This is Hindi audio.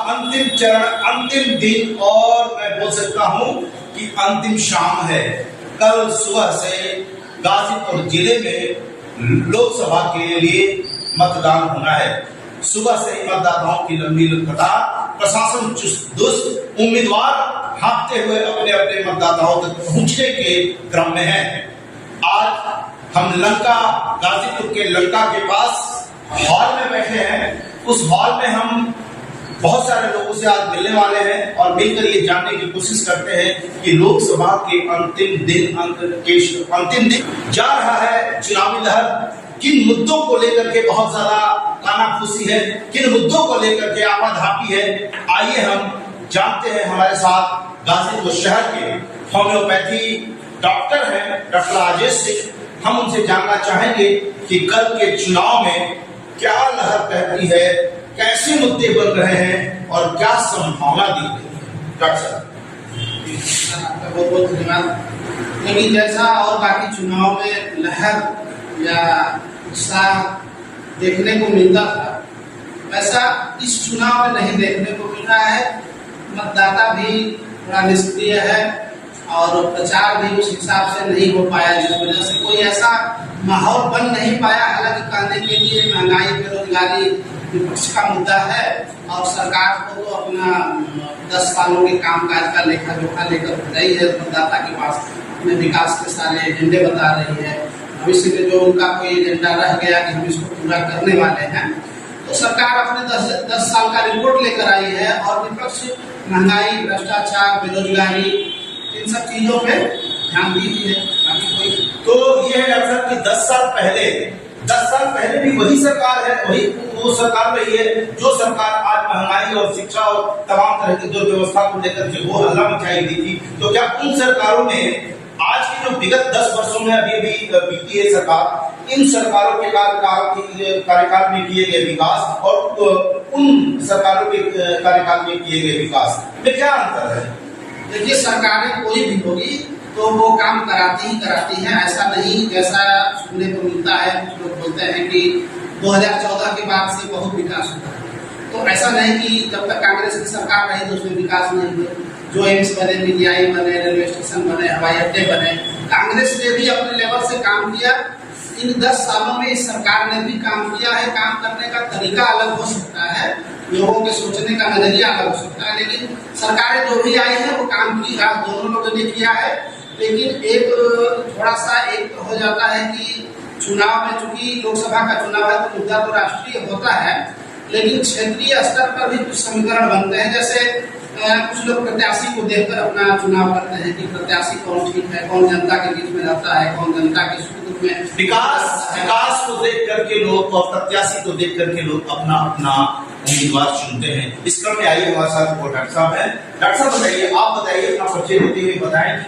अंतिम चरण, अंतिम दिन, और मैं बोल सकता हूं कि अंतिम शाम है। कल सुबह से गाजीपुर जिले में लोकसभा के लिए मतदान होना है। सुबह से ही मतदाताओं की लंबी कतार, प्रशासन चुस्त दुरुस्त, उम्मीदवार भागते हुए अपने अपने मतदाताओं तक पहुंचने के क्रम में है। आज हम लंका, गाजीपुर के लंका के पास हॉल में बैठे हैं। उस हॉल में हम बहुत सारे लोगों से आज मिलने वाले हैं और मिलकर ये जानने की कोशिश करते हैं कि लोकसभा के अंतिम दिन जा रहा है चुनावी लहर। किन मुद्दों को लेकर के बहुत ज्यादा कानाफूसी है, किन मुद्दों को लेकर के आपाधापी है, आइए हम जानते हैं। हमारे साथ गाजीपुर शहर के होम्योपैथी डॉक्टर हैं, डॉक्टर राजेश सिंह। हम उनसे जानना चाहेंगे कि कल के चुनाव में क्या लहर बहती है, कैसे मुद्दे बन रहे हैं और क्या संभावना दी गई है। डॉक्टर साहब, आपका बहुत बहुत धन्यवाद। लेकिन जैसा और बाकी चुनाव में लहर या उत्साह देखने को मिलता था, वैसा इस चुनाव में नहीं देखने को मिल रहा है। मतदाता भी थोड़ा निष्क्रिय है और प्रचार भी उस हिसाब से नहीं हो पाया, जिस वजह से कोई ऐसा माहौल बन नहीं पाया। हालांकि कहने के लिए महंगाई, बेरोजगारी विपक्ष का मुद्दा है और सरकार को तो अपना 10 सालों के कामकाज का लेखा जोखा लेकर रही है। मतदाता के पास अपने विकास के सारे एजेंडे बता रही है। भविष्य में जो उनका कोई एजेंडा रह गया कि हम इसको पूरा करने वाले हैं, तो सरकार अपने 10 साल का रिपोर्ट लेकर आई है और विपक्ष महंगाई, भ्रष्टाचार, बेरोजगारी, इन सब चीजों पे ध्यान दी है। तो ये है डॉक्टर साहब कि 10 साल पहले भी वही सरकार है, वही वो सरकार रही है जो सरकार आज महंगाई और शिक्षा और तमाम तरह की दुर्व्यवस्था को लेकर के वो हल्ला मचाई दी थी। तो क्या उन सरकारों ने आज की जो विगत 10 वर्षों में अभी बीती है सरकार, इन सरकारों के कार्यकाल में किए गए विकास और उन सरकारों के कार्यकाल में किए गए विकास में क्या अंतर है? देखिए, सरकारें कोई भी होगी तो वो काम कराती ही कराती हैं। ऐसा नहीं जैसा सुनने को मिलता है, कुछ लोग बोलते हैं कि 2014 के बाद से बहुत विकास हुआ। तो ऐसा नहीं कि जब तक कांग्रेस की सरकार रही तो उसमें विकास नहीं हुआ। जो एम्स बने, पीजीआई बने, रेलवे स्टेशन बने, हवाई अड्डे बने, कांग्रेस ने भी अपने लेवल से काम किया। इन 10 सालों में इस सरकार ने भी काम किया है। काम करने का तरीका अलग हो सकता है, लोगों के सोचने का नजरिया अलग हो सकता है, लेकिन सरकारें जो भी आई है वो काम की है, दोनों लोगों ने किया है। लेकिन एक थोड़ा सा एक हो जाता है कि चुनाव में, चूंकि लोकसभा का चुनाव है तो मुद्दा तो राष्ट्रीय होता है, लेकिन क्षेत्रीय स्तर पर भी कुछ समीकरण बनते हैं। जैसे कुछ लोग प्रत्याशी को देखकर अपना चुनाव करते हैं कि प्रत्याशी कौन ठीक है, कौन जनता के बीच में रहता है, कौन जनता के सुख दुख में विकास को देख करके लोग और प्रत्याशी को देख करके लोग अपना उम्मीदवार चुनते हैं। इस क्रम में आइए हमारे साथ डॉक्टर साहब है। डॉक्टर साहब बताइए, आप बताइए, अपना परिचय देते हुए बताएं।